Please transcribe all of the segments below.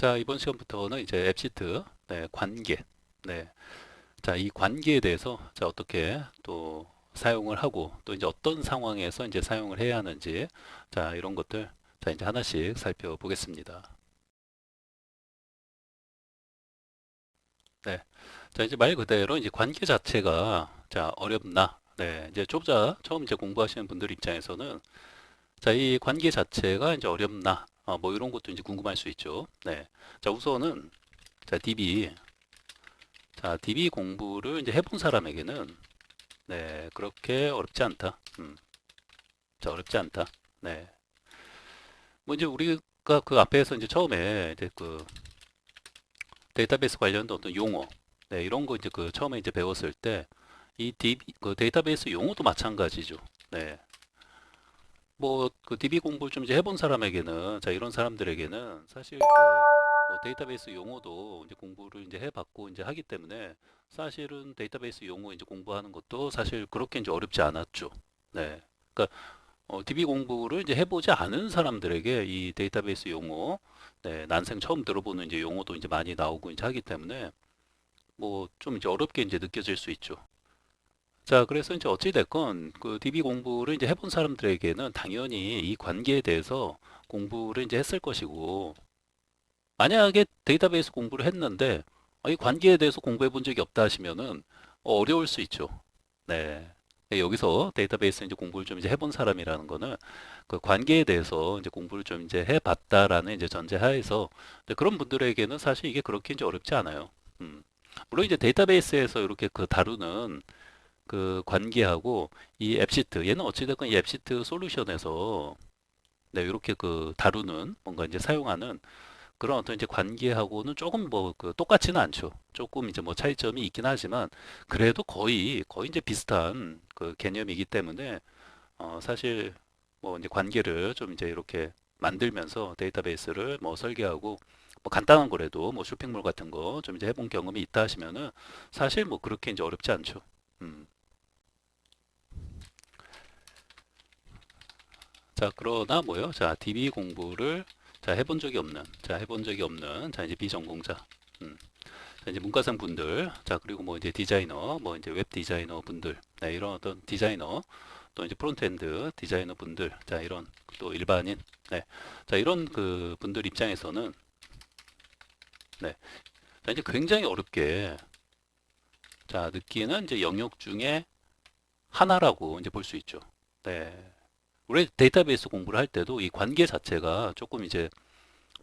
자, 이번 시간부터는 이제 앱시트, 네, 관계, 네, 자, 이 관계에 대해서 자, 어떻게 또 사용을 하고 또 이제 어떤 상황에서 이제 사용을 해야 하는지, 자, 이런 것들, 자, 이제 하나씩 살펴보겠습니다. 네, 자, 이제 말 그대로 이제 관계 자체가 자, 어렵나? 네, 이제 초보자 처음 이제 공부하시는 분들 입장에서는 자, 이 관계 자체가 이제 어렵나? 뭐 이런 것도 이제 궁금할 수 있죠. 네, 자, 우선은 자, DB 공부를 이제 해본 사람에게는 네, 그렇게 어렵지 않다. 자, 어렵지 않다. 네. 뭐 이제 우리가 그 앞에서 이제 처음에 이제 그 데이터베이스 관련된 어떤 용어, 네, 이런 거 이제 그 처음에 이제 배웠을 때 이 그 데이터베이스 용어도 마찬가지죠. 네. 뭐 그 DB 공부를 좀 이제 해본 사람에게는 자, 이런 사람들에게는 사실 그 뭐 데이터베이스 용어도 이제 공부를 이제 해봤고 이제 하기 때문에 사실은 데이터베이스 용어 이제 공부하는 것도 사실 그렇게 이제 어렵지 않았죠. 네. 그러니까 DB 공부를 이제 해보지 않은 사람들에게 이 데이터베이스 용어, 네, 난생 처음 들어보는 이제 용어도 이제 많이 나오고 이제 하기 때문에 뭐 좀 이제 어렵게 이제 느껴질 수 있죠. 자, 그래서 이제 어찌 됐건 그 DB 공부를 이제 해본 사람들에게는 당연히 이 관계에 대해서 공부를 이제 했을 것이고, 만약에 데이터베이스 공부를 했는데 이 관계에 대해서 공부해 본 적이 없다 하시면은 어려울 수 있죠. 네. 여기서 데이터베이스 이제 공부를 좀 이제 해본 사람이라는 거는 그 관계에 대해서 이제 공부를 좀 이제 해봤다라는 이제 전제하에서 근데 그런 분들에게는 사실 이게 그렇게 이제 어렵지 않아요. 음. 물론 이제 데이터베이스에서 이렇게 그 다루는 그 관계하고 이 앱시트 얘는 어찌됐건 이 앱시트 솔루션에서 네, 이렇게 그 다루는 뭔가 이제 사용하는 그런 어떤 이제 관계하고는 조금 뭐 그 똑같지는 않죠. 조금 이제 뭐 차이점이 있긴 하지만 그래도 거의 이제 비슷한 그 개념이기 때문에 사실 뭐 이제 관계를 좀 이제 이렇게 만들면서 데이터베이스를 뭐 설계하고 뭐 간단한 거라도 뭐 쇼핑몰 같은 거 좀 이제 해본 경험이 있다 하시면은 사실 뭐 그렇게 이제 어렵지 않죠. 음. 자, 그러나 뭐요? 자, DB 공부를 자, 해본 적이 없는 자, 이제 비전공자. 음. 자, 이제 문과생 분들, 자, 그리고 뭐 이제 디자이너, 뭐 이제 웹 디자이너 분들, 네, 이런 어떤 디자이너, 또 이제 프론트엔드 디자이너 분들, 자, 이런 또 일반인, 네, 자, 이런 그 분들 입장에서는, 네, 자, 이제 굉장히 어렵게, 자, 느끼는 이제 영역 중에 하나라고 이제 볼 수 있죠. 네. 우리 데이터베이스 공부를 할 때도 이 관계 자체가 조금 이제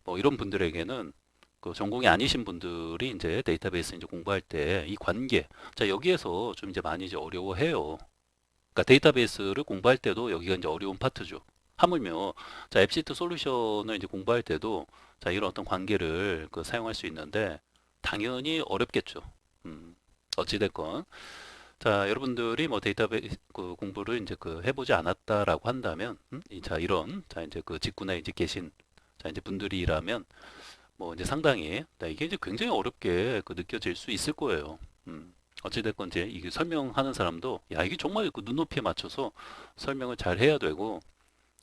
뭐 이런 분들에게는 그 전공이 아니신 분들이 이제 데이터베이스 이제 공부할 때 이 관계, 자, 여기에서 좀 이제 많이 이제 어려워해요. 그러니까 데이터베이스를 공부할 때도 여기가 이제 어려운 파트죠. 하물며 자, 앱시트 솔루션을 이제 공부할 때도 자, 이런 어떤 관계를 그 사용할 수 있는데 당연히 어렵겠죠. 음, 어찌됐건 자, 여러분들이 뭐 데이터베이스 그 공부를 이제 그 해보지 않았다라고 한다면, 자, 이런 자, 이제 그 직군에 이제 계신 자, 이제 분들이라면 뭐 이제 상당히 네, 이게 이제 굉장히 어렵게 그 느껴질 수 있을 거예요. 어찌됐건 이제 이게 설명하는 사람도 야, 이게 정말 그 눈높이에 맞춰서 설명을 잘 해야 되고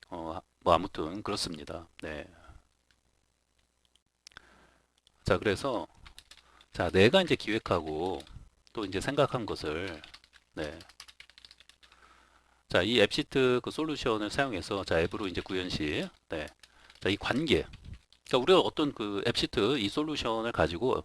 뭐 아무튼 그렇습니다. 네. 자, 그래서 자, 내가 이제 기획하고 또 이제 생각한 것을 네. 자, 이 앱시트 그 솔루션을 사용해서 자, 앱으로 이제 구현시 네. 자, 이 관계 그러니까 우리가 어떤 그 앱시트 이 솔루션을 가지고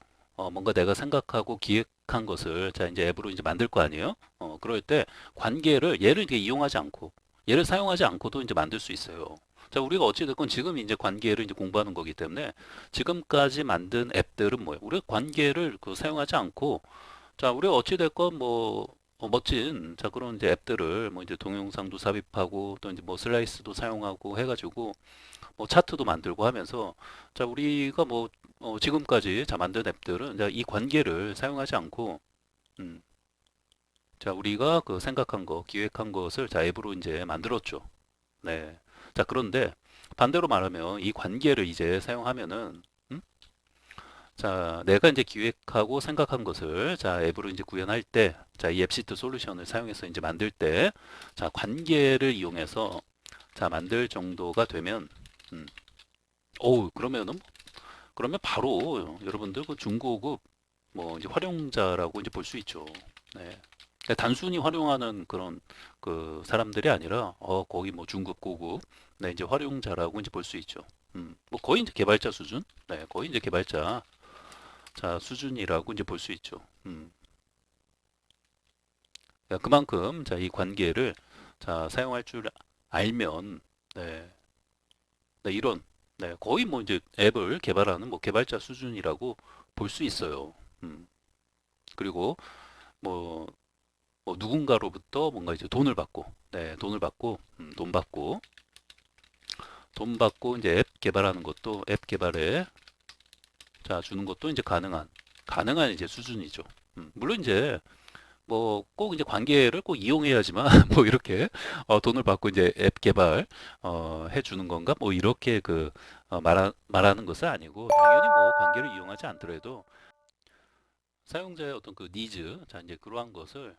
뭔가 내가 생각하고 기획한 것을 자 이제 앱으로 이제 만들 거 아니에요? 그럴 때 관계를 얘를 이렇게 이용하지 않고 얘를 사용하지 않고도 이제 만들 수 있어요. 자, 우리가 어찌됐건 지금 이제 관계를 이제 공부하는 거기 때문에 지금까지 만든 앱들은 뭐예요? 우리가 관계를 그 사용하지 않고 자, 우리가 어찌됐건 뭐 멋진 자 그런 이제 앱들을 뭐 이제 동영상도 삽입하고 또 이제 뭐 슬라이스도 사용하고 해가지고 뭐 차트도 만들고 하면서 자 우리가 뭐 지금까지 자 만든 앱들은 자, 이 관계를 사용하지 않고 음, 자 우리가 그 생각한 거 기획한 것을 자 앱으로 이제 만들었죠. 네. 자 그런데 반대로 말하면 이 관계를 이제 사용하면은 자 내가 이제 기획하고 생각한 것을 자 앱으로 이제 구현할 때 자 이 앱시트 솔루션을 사용해서 이제 만들 때 자 관계를 이용해서 자 만들 정도가 되면 음, 어우 그러면은 그러면 바로 여러분들 그 중고급 뭐 이제 활용자라고 이제 볼 수 있죠. 네. 그러니까 단순히 활용하는 그런 그 사람들이 아니라 거의 뭐 중급 고급 네 이제 활용자라고 이제 볼 수 있죠. 뭐 거의 이제 개발자 수준, 네 거의 이제 개발자 자 수준이라고 이제 볼 수 있죠. 그러니까 그만큼 자 이 관계를 자 사용할 줄 알면 네, 네 이런 네 거의 뭐 이제 앱을 개발하는 뭐 개발자 수준이라고 볼 수 있어요. 그리고 뭐 뭐 누군가로부터 뭔가 이제 돈을 받고, 네, 돈 받고 이제 앱 개발하는 것도 앱 개발에 자 주는 것도 이제 가능한 이제 수준이죠. 물론 이제 뭐 꼭 이제 관계를 꼭 이용해야지만 뭐 이렇게 돈을 받고 이제 앱 개발 해주는 건가 뭐 이렇게 그 말하는 것은 아니고 당연히 뭐 관계를 이용하지 않더라도 사용자의 어떤 그 니즈, 자 이제 그러한 것을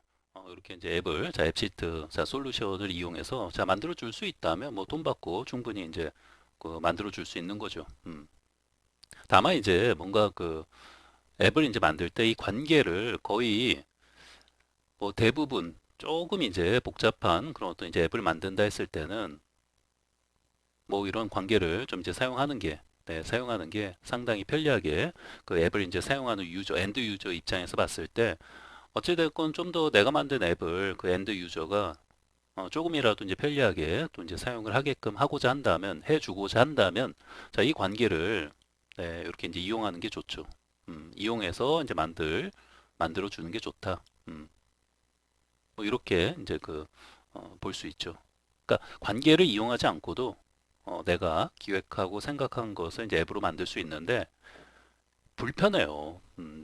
이렇게 이제 앱을, 자 앱시트, 자 솔루션을 이용해서 자 만들어 줄 수 있다면 뭐 돈 받고 충분히 이제 그 만들어 줄 수 있는 거죠. 다만 이제 뭔가 그 앱을 이제 만들 때 이 관계를 거의 뭐 대부분 조금 이제 복잡한 그런 어떤 이제 앱을 만든다 했을 때는 뭐 이런 관계를 좀 이제 사용하는 게 네, 사용하는 게 상당히 편리하게 그 앱을 이제 사용하는 유저, 엔드 유저 입장에서 봤을 때 어찌됐건 좀 더 내가 만든 앱을 그 엔드 유저가 조금이라도 이제 편리하게 또 이제 사용을 하게끔 하고자 한다면, 해주고자 한다면, 자, 이 관계를 네, 이렇게 이제 이용하는 게 좋죠. 이용해서 이제 만들어 주는 게 좋다. 뭐 이렇게 이제 그 볼 수 있죠. 그러니까 관계를 이용하지 않고도 내가 기획하고 생각한 것을 이제 앱으로 만들 수 있는데 불편해요.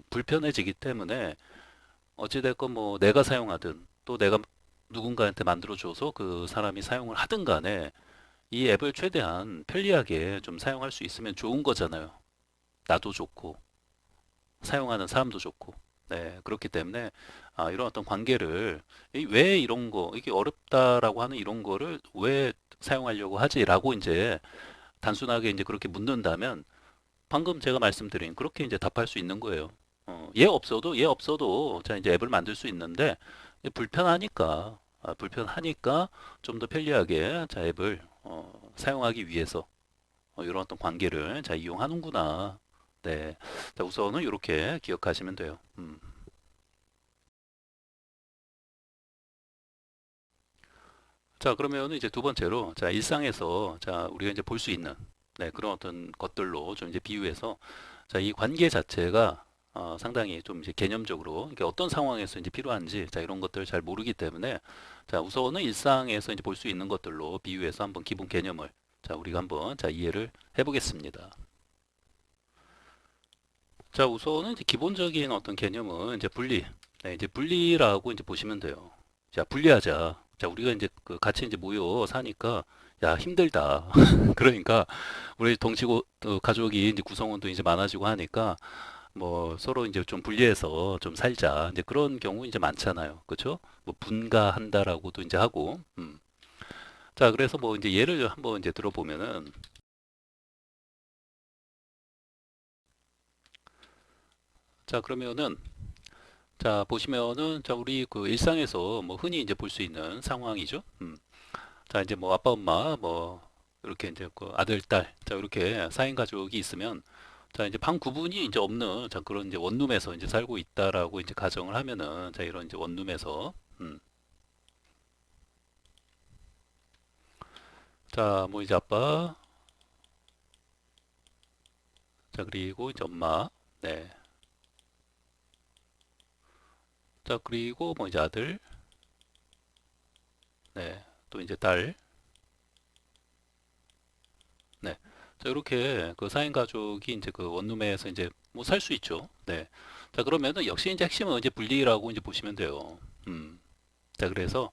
불편해지기 때문에 어찌됐건 뭐 내가 사용하든 또 내가 누군가한테 만들어줘서 그 사람이 사용을 하든 간에 이 앱을 최대한 편리하게 좀 사용할 수 있으면 좋은 거잖아요. 나도 좋고 사용하는 사람도 좋고. 네, 그렇기 때문에 이런 어떤 관계를 왜 이런 거 이게 어렵다라고 하는 이런 거를 왜 사용하려고 하지라고 이제 단순하게 이제 그렇게 묻는다면 방금 제가 말씀드린 그렇게 이제 답할 수 있는 거예요. 얘 없어도 자 이제 앱을 만들 수 있는데 불편하니까 좀 더 편리하게 자 앱을 사용하기 위해서 이런 어떤 관계를 자 이용하는구나. 네, 자 우선은 이렇게 기억하시면 돼요. 자 그러면 이제 두 번째로 자 일상에서 자 우리가 이제 볼 수 있는 네, 그런 어떤 것들로 좀 이제 비유해서 자 이 관계 자체가 상당히 좀 이제 개념적으로 이게 어떤 상황에서 이제 필요한지 자 이런 것들을 잘 모르기 때문에 자 우선은 일상에서 이제 볼 수 있는 것들로 비유해서 한번 기본 개념을 자 우리가 한번 자 이해를 해보겠습니다. 자 우선은 이제 기본적인 어떤 개념은 이제 분리 네, 이제 분리라고 이제 보시면 돼요. 자 분리하자. 자 우리가 이제 그 같이 이제 모여 사니까 야 힘들다. 그러니까 우리 가족이 이제 구성원도 이제 많아지고 하니까 뭐 서로 이제 좀 분리해서 좀 살자. 이제 그런 경우 이제 많잖아요. 그렇죠? 뭐 분가한다라고도 이제 하고. 자, 그래서 뭐 이제 예를 한번 이제 들어보면은 자, 그러면은 자, 보시면은 자, 우리 그 일상에서 뭐 흔히 이제 볼 수 있는 상황이죠. 자, 이제 뭐 아빠, 엄마 뭐 이렇게 이제 그 아들, 딸 자, 이렇게 4인 가족이 있으면 자, 이제 방 구분이 이제 없는 자, 그런 이제 원룸에서 이제 살고 있다라고 이제 가정을 하면은 자, 이런 이제 원룸에서 자, 뭐 이제 아빠 자, 그리고 이제 엄마 네. 자, 그리고 뭐 이제 아들 네. 또 이제 딸 네. 자, 이렇게 그 4인 가족이 이제 그 원룸에서 이제 뭐 살 수 있죠. 네. 자, 그러면은 역시 이제 핵심은 이제 분리라고 이제 보시면 돼요. 자, 그래서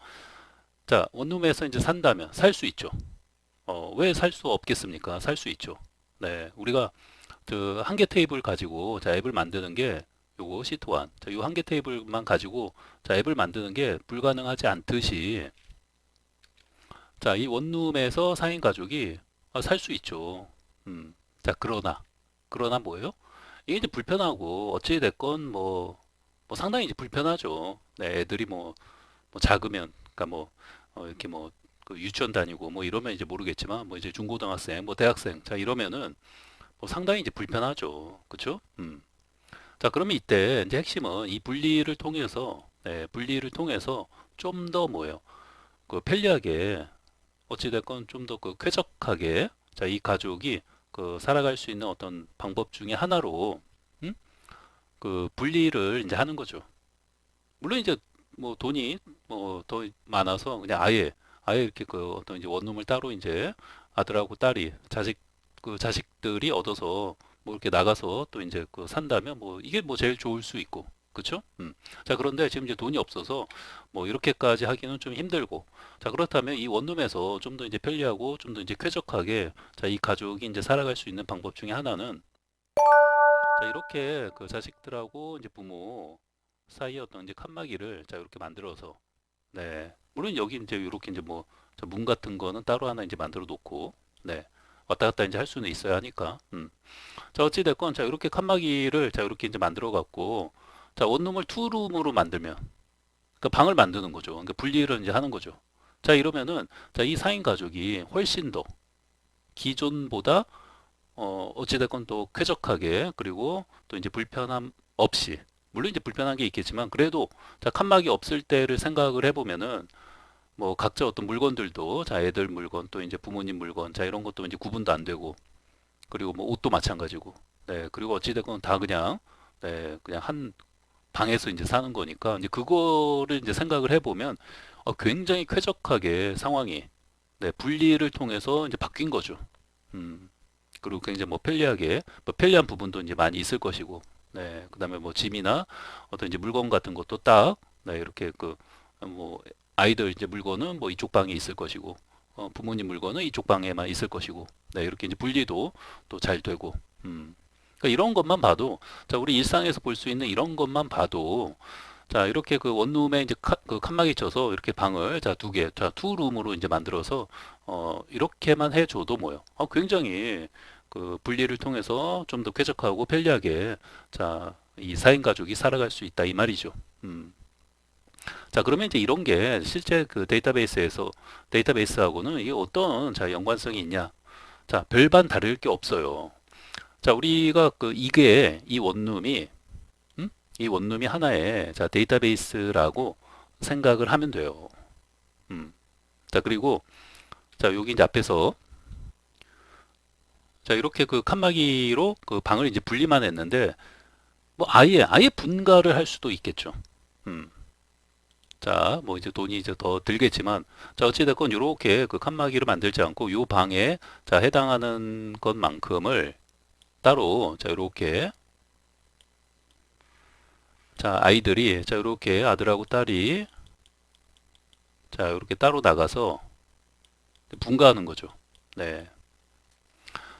자, 원룸에서 이제 산다면 살 수 있죠. 왜 살 수 없겠습니까? 살 수 있죠. 네. 우리가 그 한 개 테이블 가지고 자, 앱을 만드는 게 요거 시트 1. 자, 요 한 개 테이블만 가지고 자, 앱을 만드는 게 불가능하지 않듯이 자, 이 원룸에서 4인 가족이 살 수 있죠. 자, 그러나 뭐예요? 이게 이제 불편하고 어찌 됐건 뭐 상당히 이제 불편하죠. 네, 애들이 뭐 작으면 그러니까 이렇게 그 유치원 다니고 뭐 이러면 이제 모르겠지만 뭐 이제 중고등학생 뭐 대학생 자 이러면은 뭐 상당히 이제 불편하죠. 그쵸? 자, 그러면 이때 이제 핵심은 이 분리를 통해서, 네, 분리를 통해서 좀 더 뭐예요? 그 편리하게, 어찌됐건 좀 더 그 쾌적하게, 자, 이 가족이 그 살아갈 수 있는 어떤 방법 중에 하나로, 음? 그 분리를 이제 하는 거죠. 물론 이제 뭐 돈이 뭐 더 많아서 그냥 아예 이렇게 그 어떤 이제 원룸을 따로 이제 아들하고 딸이 그 자식들이 얻어서 뭐 이렇게 나가서 또 이제 그 산다면 뭐 이게 뭐 제일 좋을 수 있고 그쵸? 자, 그런데 지금 이제 돈이 없어서 뭐 이렇게까지 하기는 좀 힘들고 자, 그렇다면 이 원룸에서 좀 더 이제 편리하고 좀 더 이제 쾌적하게 자, 이 가족이 이제 살아갈 수 있는 방법 중에 하나는 자, 이렇게 그 자식들하고 이제 부모 사이에 어떤 이제 칸막이를 자, 이렇게 만들어서 네. 물론 여기 이제 이렇게 이제 문 같은 거는 따로 하나 이제 만들어 놓고 네. 왔다 갔다 이제 할 수는 있어야 하니까. 자, 어찌 됐건 자, 이렇게 칸막이를 자, 이렇게 이제 만들어 갖고 자, 원룸을 투룸으로 만들면 그 방을 만드는 거죠. 그러니까 분리를 이제 하는 거죠. 자, 이러면은 자, 이 4인 가족이 훨씬 더 기존보다 어찌됐건 또 쾌적하게 그리고 또 이제 불편함 없이 물론 이제 불편한 게 있겠지만 그래도 자 칸막이 없을 때를 생각을 해보면은 뭐 각자 어떤 물건들도 자 애들 물건 또 이제 부모님 물건 자 이런 것도 이제 구분도 안 되고 그리고 뭐 옷도 마찬가지고 네 그리고 어찌됐건 다 그냥 네 그냥 한 방에서 이제 사는 거니까 이제 그거를 이제 생각을 해보면 굉장히 쾌적하게 상황이 네 분리를 통해서 이제 바뀐 거죠. 음. 그리고 굉장히 뭐 편리하게 뭐 편리한 부분도 이제 많이 있을 것이고 네 그다음에 뭐 짐이나 어떤 이제 물건 같은 것도 딱 네 이렇게 그 뭐 아이들 이제 물건은 뭐 이쪽 방에 있을 것이고 부모님 물건은 이쪽 방에만 있을 것이고 네 이렇게 이제 분리도 또 잘 되고 그러니까 이런 것만 봐도 자 우리 일상에서 볼 수 있는 이런 것만 봐도 자 이렇게 그 원룸에 이제 그 칸막이 쳐서 이렇게 방을 자 두 개, 자 투룸으로 이제 만들어서 이렇게만 해줘도 뭐요? 굉장히 그 분리를 통해서 좀 더 쾌적하고 편리하게 자 이 4인 가족이 살아갈 수 있다 이 말이죠. 음. 자 그러면 이제 이런 게 실제 그 데이터베이스하고는 이게 어떤 자 연관성이 있냐? 자 별반 다를 게 없어요. 자 우리가 그 이게 이 원룸이 이 원룸이 하나의 자 데이터베이스라고 생각을 하면 돼요. 음. 자 그리고 자 여기 이제 앞에서 자 이렇게 그 칸막이로 그 방을 이제 분리만 했는데 뭐 아예 분가를 할 수도 있겠죠. 음. 자, 뭐 이제 돈이 이제 더 들겠지만 자 어찌됐건 요렇게 그 칸막이를 만들지 않고 요 방에 자 해당하는 것만큼을 따로 자 요렇게 자 아이들이 자 요렇게 아들하고 딸이 자 요렇게 따로 나가서 분가하는 거죠. 네.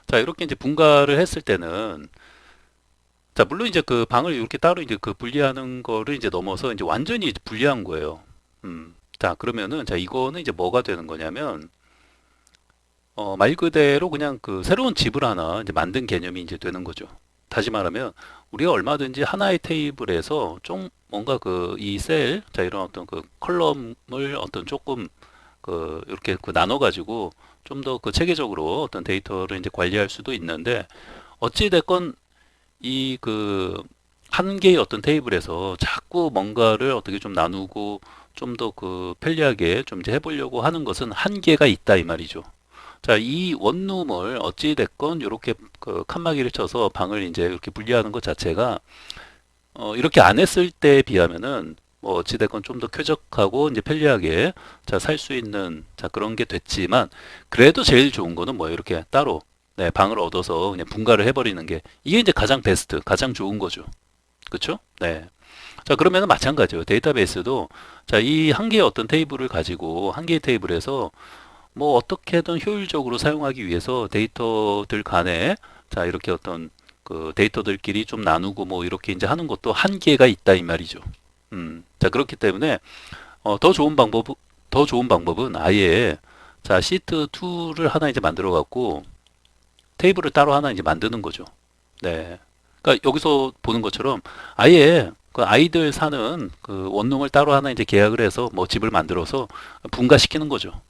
자 이렇게 이제 분가를 했을 때는 자 물론 이제 그 방을 이렇게 따로 이제 그 분리하는 거를 이제 넘어서 이제 완전히 이제 분리한 거예요. 자 그러면은 자 이거는 이제 뭐가 되는 거냐면 말 그대로 그냥 그 새로운 집을 하나 이제 만든 개념이 이제 되는 거죠. 다시 말하면 우리가 얼마든지 하나의 테이블에서 좀 뭔가 그 이 셀, 자 이런 어떤 그 컬럼을 어떤 조금 그 이렇게 그 나눠 가지고 좀 더 그 체계적으로 어떤 데이터를 이제 관리할 수도 있는데 어찌 됐건 이 그 한 개의 어떤 테이블에서 자꾸 뭔가를 어떻게 좀 나누고 좀 더 그 편리하게 좀 이제 해보려고 하는 것은 한계가 있다 이 말이죠. 자, 이 원룸을 어찌 됐건 이렇게 그 칸막이를 쳐서 방을 이제 이렇게 분리하는 것 자체가 이렇게 안 했을 때에 비하면은 뭐 어찌 됐건 좀 더 쾌적하고 이제 편리하게 자, 살 수 있는 자, 그런 게 됐지만 그래도 제일 좋은 거는 뭐 이렇게 따로 네, 방을 얻어서 그냥 분가를 해버리는 게 이게 이제 가장 베스트, 가장 좋은 거죠. 그렇죠? 네. 자, 그러면은 마찬가지예요. 데이터베이스도 자, 이 한 개의 어떤 테이블을 가지고 한 개의 테이블에서 뭐 어떻게든 효율적으로 사용하기 위해서 데이터들 간에 자 이렇게 어떤 그 데이터들끼리 좀 나누고 뭐 이렇게 이제 하는 것도 한계가 있다 이 말이죠. 자 그렇기 때문에 더 좋은 방법은 아예 자 시트 2를 하나 이제 만들어 갖고 테이블을 따로 하나 이제 만드는 거죠. 네. 그러니까 여기서 보는 것처럼 아예 그 아이들 사는 그 원룸을 따로 하나 이제 계약을 해서 뭐 집을 만들어서 분가시키는 거죠.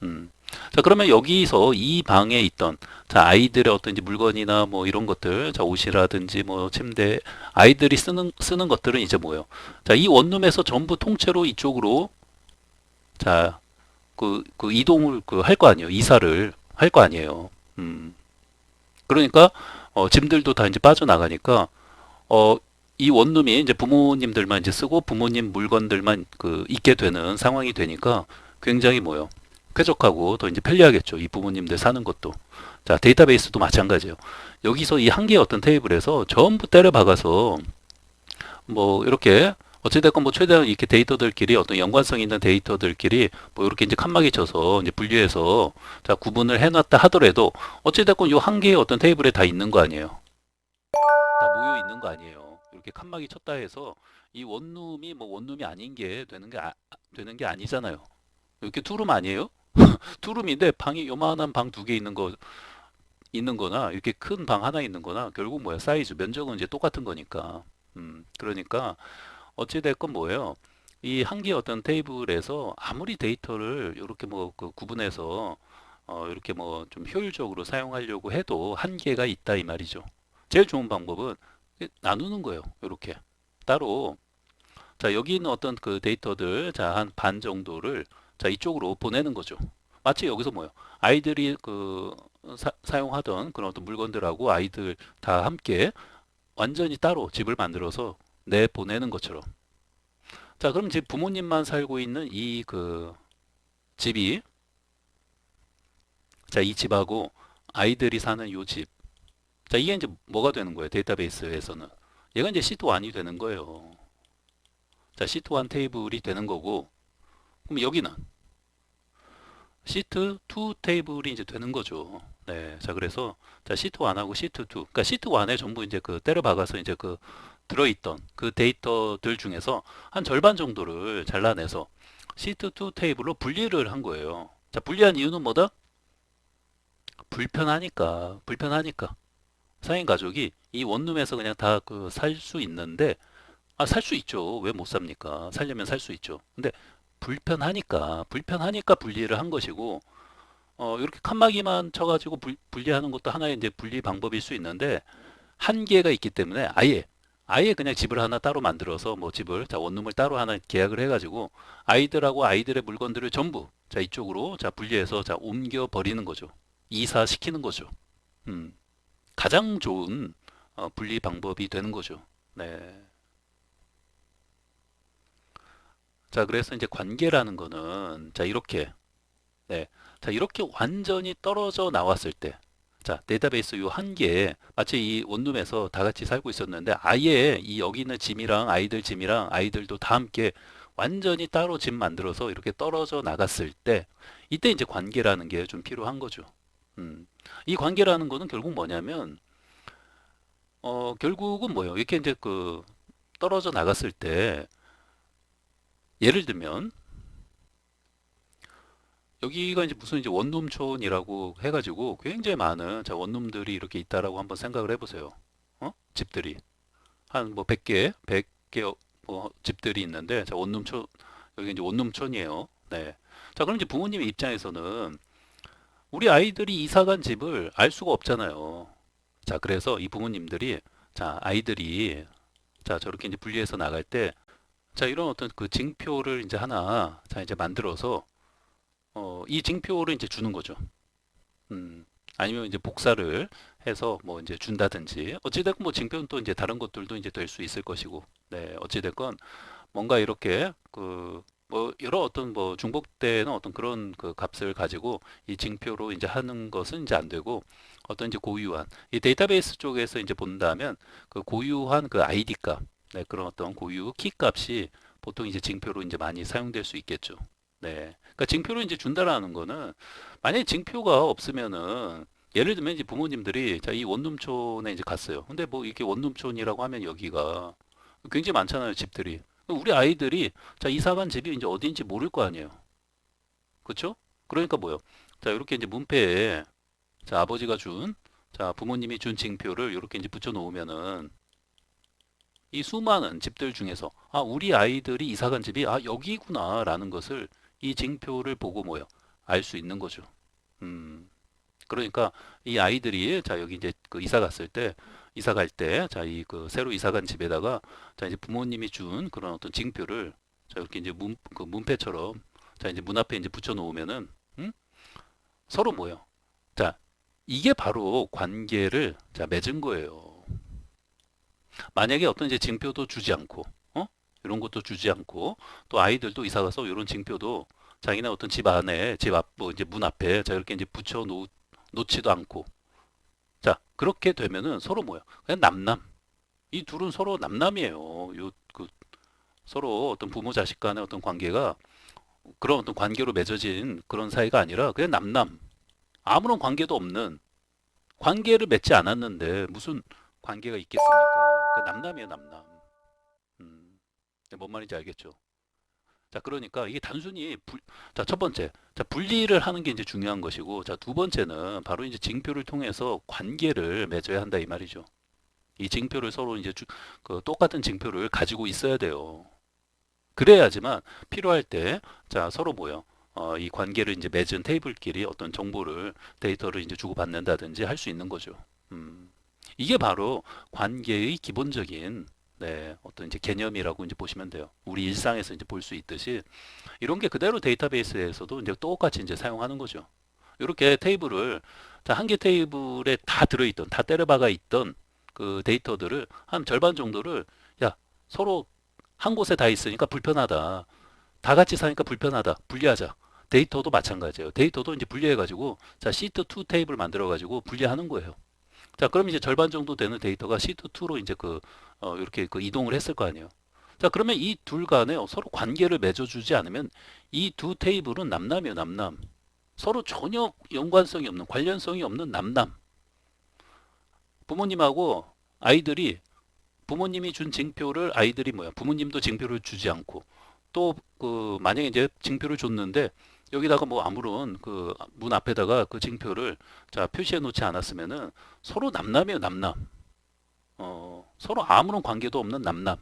음. 자, 그러면 여기서 이 방에 있던 자, 아이들의 어떤 이제 물건이나 뭐 이런 것들, 자, 옷이라든지 뭐 침대, 아이들이 쓰는 것들은 이제 뭐예요? 자, 이 원룸에서 전부 통째로 이쪽으로 자, 그 이동을 그 할 거 아니에요. 이사를 할 거 아니에요. 음. 그러니까 짐들도 다 이제 빠져나가니까 어, 이 원룸이 이제 부모님들만 이제 쓰고 부모님 물건들만 그 있게 되는 상황이 되니까 굉장히 뭐요? 쾌적하고 더 이제 편리하겠죠. 이 부모님들 사는 것도. 자, 데이터베이스도 마찬가지예요. 여기서 이 한 개의 어떤 테이블에서 전부 때려 박아서 뭐 이렇게 어찌됐건 뭐 최대한 이렇게 데이터들끼리 어떤 연관성 있는 데이터들끼리 뭐 이렇게 이제 칸막이 쳐서 이제 분리해서 자 구분을 해놨다 하더라도 어찌됐건 요 한 개의 어떤 테이블에 다 있는 거 아니에요. 다 모여 있는 거 아니에요. 이렇게 칸막이 쳤다 해서 이 원룸이 뭐 원룸이 아닌 게 되는 게 아니잖아요. 이렇게 투룸 아니에요? 투룸인데 방이 요만한 방 두 개 있는 거나 이렇게 큰 방 하나 있는 거나 결국 뭐야 사이즈 면적은 이제 똑같은 거니까. 그러니까 어찌 됐건 뭐예요? 이 한 개의 어떤 테이블에서 아무리 데이터를 이렇게 뭐 그 구분해서 이렇게 뭐 좀 효율적으로 사용하려고 해도 한계가 있다 이 말이죠. 제일 좋은 방법은 나누는 거예요. 이렇게 따로 자 여기 있는 어떤 그 데이터들 자 한 반 정도를 자 이쪽으로 보내는 거죠. 마치 여기서 뭐요? 아이들이 그 사용하던 그런 어떤 물건들하고 아이들 다 함께 완전히 따로 집을 만들어서 내 보내는 것처럼. 자, 그럼 이제 부모님만 살고 있는 이 그 집이 자, 이 집하고 아이들이 사는 요 집. 자, 이게 이제 뭐가 되는 거예요? 데이터베이스에서는. 얘가 이제 시트1이 되는 거예요. 자, 시트1 테이블이 되는 거고. 그럼 여기는 시트2 테이블이 이제 되는 거죠. 네. 자, 그래서 자, 시트1하고 시트2. 그러니까 시트1에 전부 이제 그 때려 박아서 이제 그 들어있던 그 데이터들 중에서 한 절반 정도를 잘라내서 시트2 테이블로 분리를 한 거예요. 자, 분리한 이유는 뭐다? 불편하니까. 4인 가족이 이 원룸에서 그냥 다 그 살 수 있는데, 아, 살 수 있죠. 왜 못 삽니까? 살려면 살 수 있죠. 근데 불편하니까 분리를 한 것이고, 이렇게 칸막이만 쳐가지고 분리하는 것도 하나의 이제 분리 방법일 수 있는데, 한계가 있기 때문에 아예 그냥 집을 하나 따로 만들어서 뭐 집을, 자, 원룸을 따로 하나 계약을 해가지고, 아이들하고 아이들의 물건들을 전부, 자, 이쪽으로, 자, 분리해서, 자, 옮겨 버리는 거죠. 이사시키는 거죠. 음. 가장 좋은 분리 방법이 되는 거죠. 네. 자, 그래서 이제 관계라는 거는 자, 이렇게 네. 자, 이렇게 완전히 떨어져 나왔을 때 자, 데이터베이스 요 한 개에 마치 이 원룸에서 다 같이 살고 있었는데 아예 이 여기 있는 짐이랑 아이들 짐이랑 아이들도 다 함께 완전히 따로 짐 만들어서 이렇게 떨어져 나갔을 때 이때 이제 관계라는 게 좀 필요한 거죠. 음. 이 관계라는 거는 결국 뭐냐면 결국은 뭐예요? 이렇게 이제 그 떨어져 나갔을 때 예를 들면 여기가 이제 무슨 이제 원룸촌이라고 해가지고 굉장히 많은 자 원룸들이 이렇게 있다라고 한번 생각을 해보세요. 집들이 한 뭐 100개, 100개 뭐 집들이 있는데 자 원룸촌 여기 이제 원룸촌이에요. 네. 자 그럼 이제 부모님의 입장에서는 우리 아이들이 이사 간 집을 알 수가 없잖아요. 자 그래서 이 부모님들이 자 아이들이 자 저렇게 이제 분리해서 나갈 때 자 이런 어떤 그 징표를 이제 하나 자 이제 만들어서 이 징표를 이제 주는 거죠. 음, 아니면 이제 복사를 해서 뭐 이제 준다든지 어찌됐건 뭐 징표는 또 이제 다른 것들도 이제 될 수 있을 것이고 네 어찌됐건 뭔가 이렇게 그 뭐 여러 어떤 뭐 중복되는 어떤 그런 그 값을 가지고 이 징표로 이제 하는 것은 이제 안 되고 어떤 이제 고유한 이 데이터베이스 쪽에서 이제 본다면 그 고유한 그 아이디 값 네, 그런 어떤 고유 키 값이 보통 이제 징표로 이제 많이 사용될 수 있겠죠. 네. 그러니까 징표를 이제 준다라는 거는 만약에 징표가 없으면은 예를 들면 이제 부모님들이 자, 이 원룸촌에 이제 갔어요. 근데 뭐 이렇게 원룸촌이라고 하면 여기가 굉장히 많잖아요, 집들이. 우리 아이들이 자, 이사 간 집이 이제 어디인지 모를 거 아니에요. 그렇죠? 그러니까 뭐요? 자, 이렇게 이제 문패에 자, 아버지가 준 자, 부모님이 준 징표를 이렇게 이제 붙여 놓으면은 이 수많은 집들 중에서 아, 우리 아이들이 이사 간 집이 아, 여기구나라는 것을 이 징표를 보고 뭐요? 알 수 있는 거죠. 음. 그러니까 이 아이들이 자, 여기 이제 그 이사 갔을 때 이사 갈 때 자, 이 그 새로 이사 간 집에다가 자, 이제 부모님이 준 그런 어떤 징표를 자, 이렇게 이제 그 문패처럼 자, 이제 문 앞에 이제 붙여 놓으면은 서로 뭐요? 자, 이게 바로 관계를 자, 맺은 거예요. 만약에 어떤 이제 징표도 주지 않고, 이런 것도 주지 않고, 또 아이들도 이사 가서 이런 징표도 자기네 어떤 집 안에, 집 앞, 뭐 이제 문 앞에 자, 이렇게 이제 놓지도 않고, 자, 그렇게 되면은 서로 뭐야? 그냥 남남. 이 둘은 서로 남남이에요. 서로 어떤 부모 자식 간의 어떤 관계가 그런 어떤 관계로 맺어진 그런 사이가 아니라 그냥 남남. 아무런 관계도 없는 관계를 맺지 않았는데 무슨 관계가 있겠습니까? 그 남남이에요, 남남. 음, 뭔 말인지 알겠죠? 자, 그러니까 이게 단순히 자, 첫 번째, 자, 분리를 하는 게 이제 중요한 것이고, 자, 두 번째는 바로 이제 징표를 통해서 관계를 맺어야 한다 이 말이죠. 이 징표를 서로 이제 그 똑같은 징표를 가지고 있어야 돼요. 그래야지만 필요할 때, 자, 서로 뭐요? 이 관계를 이제 맺은 테이블끼리 어떤 정보를, 데이터를 이제 주고받는다든지 할 수 있는 거죠. 음. 이게 바로 관계의 기본적인 네, 어떤 이제 개념이라고 이제 보시면 돼요. 우리 일상에서 이제 볼 수 있듯이 이런 게 그대로 데이터베이스에서도 이제 똑같이 이제 사용하는 거죠. 이렇게 테이블을 한 개 테이블에 다 들어있던, 다 때려박아 있던 그 데이터들을 한 절반 정도를 야, 서로 한 곳에 다 있으니까 불편하다. 다 같이 사니까 불편하다. 분리하자. 데이터도 마찬가지예요. 데이터도 이제 분리해가지고 자, 시트2 테이블 만들어가지고 분리하는 거예요. 자, 그럼 이제 절반 정도 되는 데이터가 시트2로 이제 이렇게 그 이동을 했을 거 아니에요. 자, 그러면 이 둘 간에 서로 관계를 맺어주지 않으면 이 두 테이블은 남남이에요, 남남. 서로 전혀 연관성이 없는, 관련성이 없는 남남. 부모님하고 아이들이 부모님이 준 징표를 아이들이 뭐야? 부모님도 징표를 주지 않고 또 그 만약에 이제 징표를 줬는데 여기다가 뭐 아무런 그 문 앞에다가 그 징표를 자 표시해 놓지 않았으면은 서로 남남이에요, 남남. 서로 아무런 관계도 없는 남남.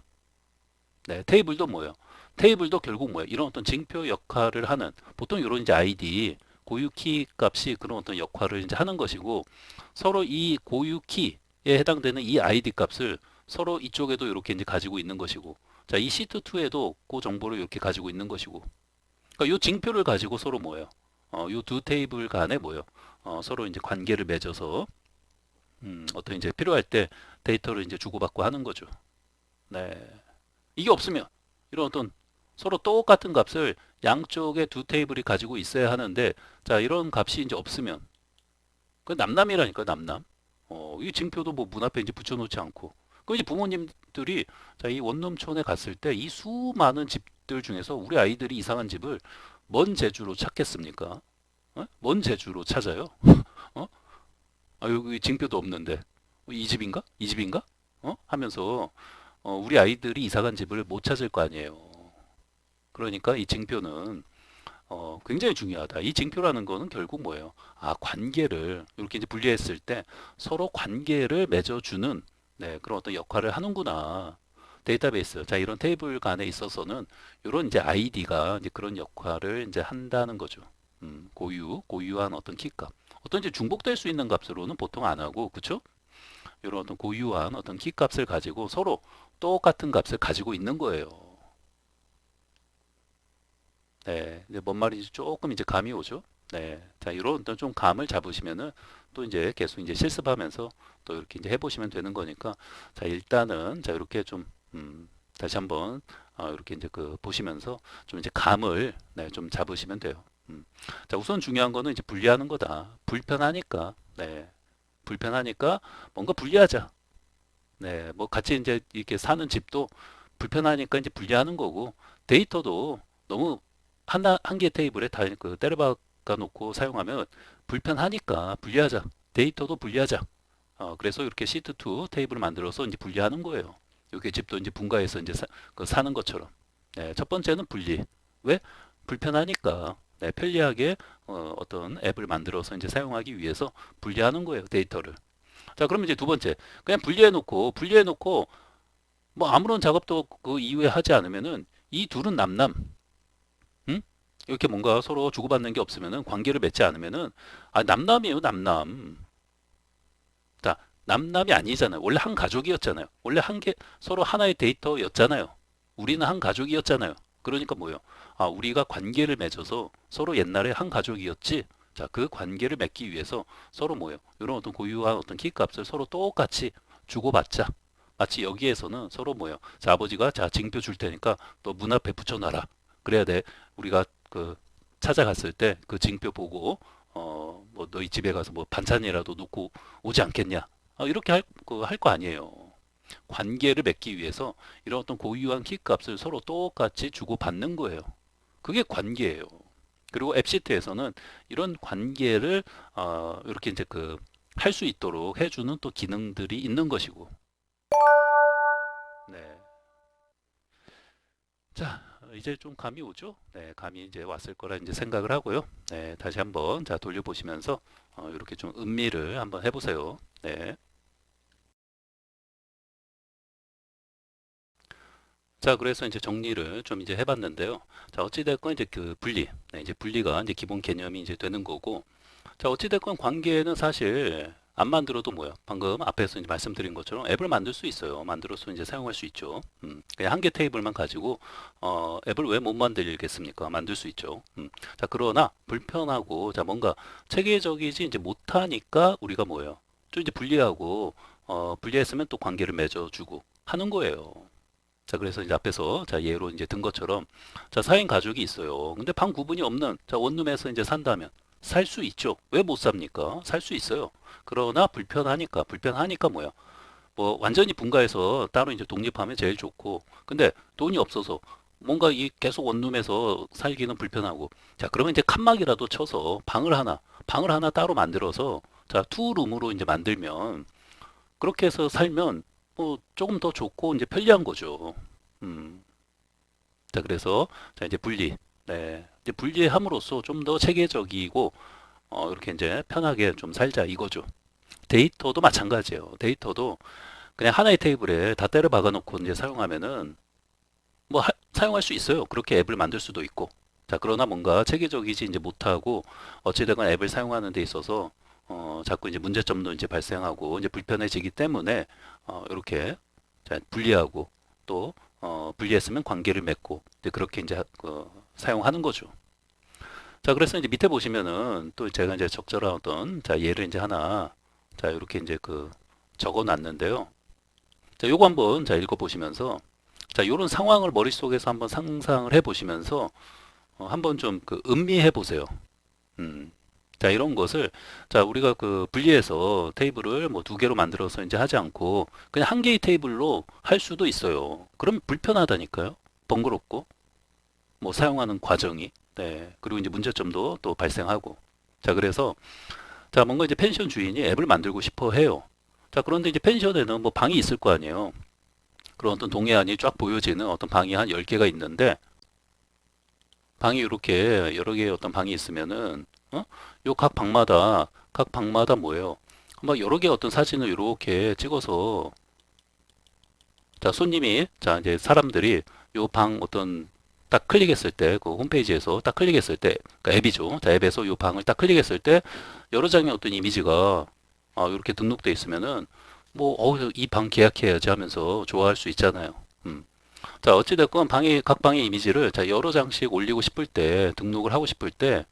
네, 테이블도 뭐예요? 테이블도 결국 뭐예요? 이런 어떤 징표 역할을 하는 보통 이런 이제 아이디 고유 키 값이 그런 어떤 역할을 이제 하는 것이고 서로 이 고유 키에 해당되는 이 아이디 값을 서로 이쪽에도 이렇게 이제 가지고 있는 것이고 자, 이 시트2에도 그 정보를 이렇게 가지고 있는 것이고 그러니까 이 징표를 가지고 서로 뭐예요? 이 두 테이블 간에 뭐예요? 서로 이제 관계를 맺어서 어떤 이제 필요할 때 데이터를 이제 주고받고 하는 거죠. 네. 이게 없으면 이런 어떤 서로 똑같은 값을 양쪽에 두 테이블이 가지고 있어야 하는데 자 이런 값이 이제 없으면 그 남남이라니까 남남 이 징표도 뭐 문 앞에 이제 붙여놓지 않고 그 이제 부모님들이 자 이 원룸촌에 갔을 때 이 수많은 집들 중에서 우리 아이들이 이상한 집을 먼 제주로 찾겠습니까? 먼 제주로 찾아요? 어? 아, 여기 징표도 없는데 이 집인가? 이 집인가? 하면서 우리 아이들이 이사 간 집을 못 찾을 거 아니에요. 그러니까 이 징표는 굉장히 중요하다. 이 징표라는 거는 결국 뭐예요? 아, 관계를 이렇게 이제 분리했을 때 서로 관계를 맺어주는 네, 그런 어떤 역할을 하는구나. 데이터베이스. 자, 이런 테이블 간에 있어서는 이런 이제 아이디가 이제 그런 역할을 이제 한다는 거죠. 고유한 어떤 키값. 어떤 이제 중복될 수 있는 값으로는 보통 안 하고, 그쵸? 이런 어떤 고유한 어떤 키값을 가지고 서로 똑같은 값을 가지고 있는 거예요. 네, 이제 뭔 말인지 조금 이제 감이 오죠. 네, 자 이런 어떤 좀 감을 잡으시면은 또 이제 계속 이제 실습하면서 또 이렇게 이제 해보시면 되는 거니까 자 일단은 자 이렇게 좀 다시 한번 이렇게 이제 그 보시면서 좀 이제 감을 네, 좀 잡으시면 돼요. 자 우선 중요한 거는 이제 분리하는 거다. 불편하니까 네, 불편하니까 뭔가 분리하자. 네, 뭐 같이 이제 이렇게 사는 집도 불편하니까 이제 분리하는 거고 데이터도 너무 한 개 테이블에 다 그 때려박아 놓고 사용하면 불편하니까 분리하자. 데이터도 분리하자. 그래서 이렇게 시트2 테이블을 만들어서 이제 분리하는 거예요. 이렇게 집도 이제 분가해서 이제 그 사는 것처럼. 네, 첫 번째는 분리. 왜? 불편하니까. 네, 편리하게 어떤 앱을 만들어서 이제 사용하기 위해서 분리하는 거예요, 데이터를. 자, 그러면 이제 두 번째. 그냥 분리해놓고, 뭐 아무런 작업도 그 이후에 하지 않으면은 이 둘은 남남. 응? 이렇게 뭔가 서로 주고받는 게 없으면은 관계를 맺지 않으면은 아, 남남이에요, 남남. 자, 남남이 아니잖아요. 원래 한 가족이었잖아요. 원래 한 개, 서로 하나의 데이터였잖아요. 우리는 한 가족이었잖아요. 그러니까 뭐예요? 아, 우리가 관계를 맺어서 서로 옛날에 한 가족이었지. 자, 그 관계를 맺기 위해서 서로 뭐예요? 이런 어떤 고유한 어떤 키값을 서로 똑같이 주고받자. 마치 여기에서는 서로 뭐예요? 자, 아버지가 자, 징표 줄 테니까 너 문 앞에 붙여놔라. 그래야 돼. 우리가 그 찾아갔을 때 그 징표 보고 뭐 너희 집에 가서 뭐 반찬이라도 놓고 오지 않겠냐? 이렇게 할 거 아니에요. 관계를 맺기 위해서 이런 어떤 고유한 키값을 서로 똑같이 주고받는 거예요. 그게 관계예요. 그리고 앱시트에서는 이런 관계를 이렇게 이제 그 할 수 있도록 해주는 또 기능들이 있는 것이고. 네. 자, 이제 좀 감이 오죠? 네, 감이 이제 왔을 거라 이제 생각을 하고요. 네, 다시 한번 자 돌려보시면서 이렇게 좀 음미를 한번 해보세요. 네. 자, 그래서 이제 정리를 좀 이제 해봤는데요. 자, 어찌됐건 이제 그 분리, 네, 이제 분리가 이제 기본 개념이 이제 되는 거고, 자, 어찌됐건 관계는 사실 안 만들어도 뭐야? 방금 앞에서 이제 말씀드린 것처럼 앱을 만들 수 있어요. 만들어서 이제 사용할 수 있죠. 그냥 한 개 테이블만 가지고 앱을 왜 못 만들겠습니까? 만들 수 있죠. 자, 그러나 불편하고 자 뭔가 체계적이지 이제 못하니까 우리가 뭐예요? 좀 이제 분리하고 분리했으면 또 관계를 맺어주고 하는 거예요. 자, 그래서 이제 앞에서 자 예로 이제 든 것처럼 자 4인 가족이 있어요. 근데 방 구분이 없는 자 원룸에서 이제 산다면 살 수 있죠. 왜 못 삽니까? 살 수 있어요. 그러나 불편하니까 뭐야? 뭐 완전히 분가해서 따로 이제 독립하면 제일 좋고. 근데 돈이 없어서 뭔가 이 계속 원룸에서 살기는 불편하고. 자, 그러면 이제 칸막이라도 쳐서 방을 하나 따로 만들어서 자, 투룸으로 이제 만들면 그렇게 해서 살면 뭐 조금 더 좋고 이제 편리한 거죠. 음. 자, 그래서 자, 이제 분리. 네. 이제 분리함으로써 좀 더 체계적이고 이렇게 이제 편하게 좀 살자 이거죠. 데이터도 마찬가지예요. 데이터도 그냥 하나의 테이블에 다 때려 박아 놓고 이제 사용하면은 뭐 사용할 수 있어요. 그렇게 앱을 만들 수도 있고. 자, 그러나 뭔가 체계적이지 이제 못하고 어찌되건 앱을 사용하는 데 있어서 자꾸 이제 문제점도 이제 발생하고 이제 불편해지기 때문에 이렇게 자, 분리하고 또 분리했으면 관계를 맺고 이제 그렇게 이제 사용하는 거죠. 자, 그래서 이제 밑에 보시면은 또 제가 이제 적절한 어떤 자 예를 이제 하나 자 이렇게 이제 적어 놨는데요. 자, 요거 한번 자 읽어 보시면서 자 요런 상황을 머릿속에서 한번 상상을 해 보시면서 한번 좀 음미해 보세요. 음. 자, 이런 것을 자 우리가 분리해서 테이블을 뭐 두 개로 만들어서 이제 하지 않고 그냥 한 개의 테이블로 할 수도 있어요. 그럼 불편하다니까요. 번거롭고 뭐 사용하는 과정이 네 그리고 이제 문제점도 또 발생하고 자 그래서 자 뭔가 이제 펜션 주인이 앱을 만들고 싶어 해요. 자 그런데 이제 펜션에는 뭐 방이 있을 거 아니에요. 그런 어떤 동해안이 쫙 보여지는 어떤 방이 한 10개가 있는데 방이 이렇게 여러 개의 어떤 방이 있으면은 요 각 방마다 뭐예요? 막 여러 개의 어떤 사진을 이렇게 찍어서 자 손님이 자 이제 사람들이 요 방 어떤 딱 클릭했을 때 그 홈페이지에서 딱 클릭했을 때 그러니까 앱이죠. 자 앱에서 요 방을 딱 클릭했을 때 여러 장의 어떤 이미지가 이렇게 등록돼 있으면은 뭐 이 방 계약해야지 하면서 좋아할 수 있잖아요. 자 어찌됐건 각 방의 이미지를 자 여러 장씩 올리고 싶을 때 등록을 하고 싶을 때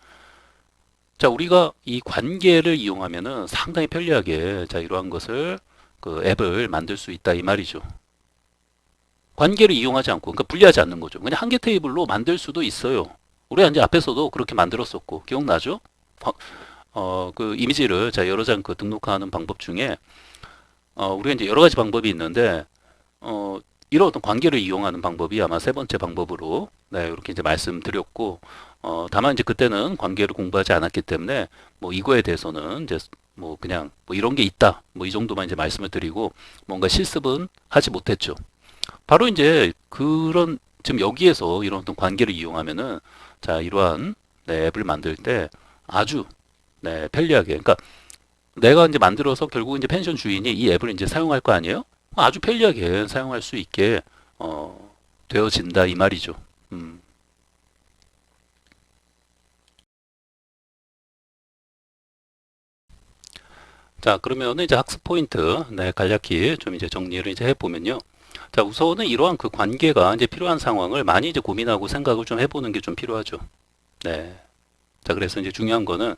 자, 우리가 이 관계를 이용하면은 상당히 편리하게 자, 이러한 것을 앱을 만들 수 있다 이 말이죠. 관계를 이용하지 않고 그러니까 분리하지 않는 거죠. 그냥 한 개 테이블로 만들 수도 있어요. 우리가 이제 앞에서도 그렇게 만들었었고 기억나죠? 그 이미지를 자, 여러 장 등록하는 방법 중에 우리가 이제 여러 가지 방법이 있는데 이런 어떤 관계를 이용하는 방법이 아마 세 번째 방법으로 네, 이렇게 이제 말씀드렸고 다만 이제 그때는 관계를 공부하지 않았기 때문에 뭐 이거에 대해서는 이제 뭐 그냥 뭐 이런 게 있다 뭐 이 정도만 이제 말씀을 드리고 뭔가 실습은 하지 못했죠. 바로 이제 그런 지금 여기에서 이런 어떤 관계를 이용하면은 자 이러한 네, 앱을 만들 때 아주 네, 편리하게 그러니까 내가 이제 만들어서 결국 이제 펜션 주인이 이 앱을 이제 사용할 거 아니에요? 아주 편리하게 사용할 수 있게 되어진다 이 말이죠. 음. 자, 그러면 이제 학습 포인트, 네, 간략히 좀 이제 정리를 이제 해보면요. 자, 우선은 이러한 그 관계가 이제 필요한 상황을 많이 이제 고민하고 생각을 좀 해보는 게 좀 필요하죠. 네. 자, 그래서 이제 중요한 거는,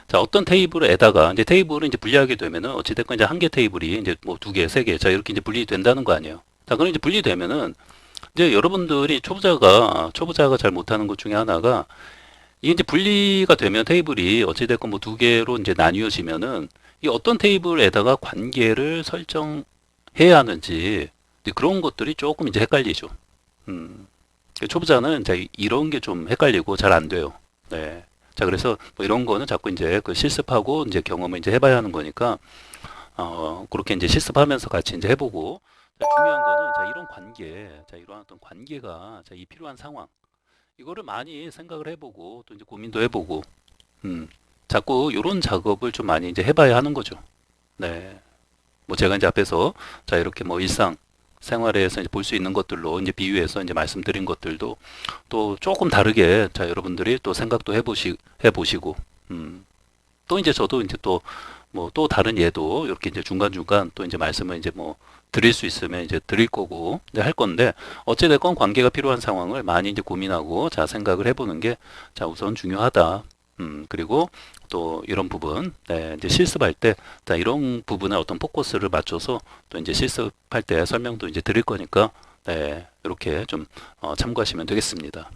자, 어떤 테이블에다가, 이제 테이블을 이제 분리하게 되면은, 어찌됐건 이제 한 개 테이블이 이제 뭐 두 개, 세 개, 자, 이렇게 이제 분리된다는 거 아니에요. 자, 그럼 이제 분리되면은, 이제 여러분들이 초보자가 잘 못하는 것 중에 하나가, 이게 이제 분리가 되면 테이블이 어찌됐건 뭐 두 개로 이제 나뉘어지면은, 이 어떤 테이블에다가 관계를 설정해야 하는지, 이제 그런 것들이 조금 이제 헷갈리죠. 음. 초보자는 자, 이런 게 좀 헷갈리고 잘 안 돼요. 네. 자, 그래서 뭐 이런 거는 자꾸 이제 그 실습하고 이제 경험을 이제 해봐야 하는 거니까, 그렇게 이제 실습하면서 같이 이제 해보고, 자, 중요한 거는 자, 이런 관계, 자, 이러한 어떤 관계가 자, 이 필요한 상황, 이거를 많이 생각을 해보고 또 이제 고민도 해보고, 음, 자꾸 이런 작업을 좀 많이 이제 해봐야 하는 거죠. 네. 뭐 제가 이제 앞에서 자, 이렇게 뭐 일상 생활에서 볼 수 있는 것들로 이제 비유해서 이제 말씀드린 것들도 또 조금 다르게 자, 여러분들이 또 생각도 해보시고, 또 이제 저도 이제 또 뭐 또 다른 예도 이렇게 이제 중간중간 또 이제 말씀을 이제 뭐 드릴 수 있으면 이제 드릴 거고 이제 할 건데 어찌됐건 관계가 필요한 상황을 많이 이제 고민하고 자 생각을 해보는 게 자 우선 중요하다. 그리고 또 이런 부분 네, 이제 실습할 때 자 이런 부분에 어떤 포커스를 맞춰서 또 이제 실습할 때 설명도 이제 드릴 거니까 네, 이렇게 좀 참고하시면 되겠습니다.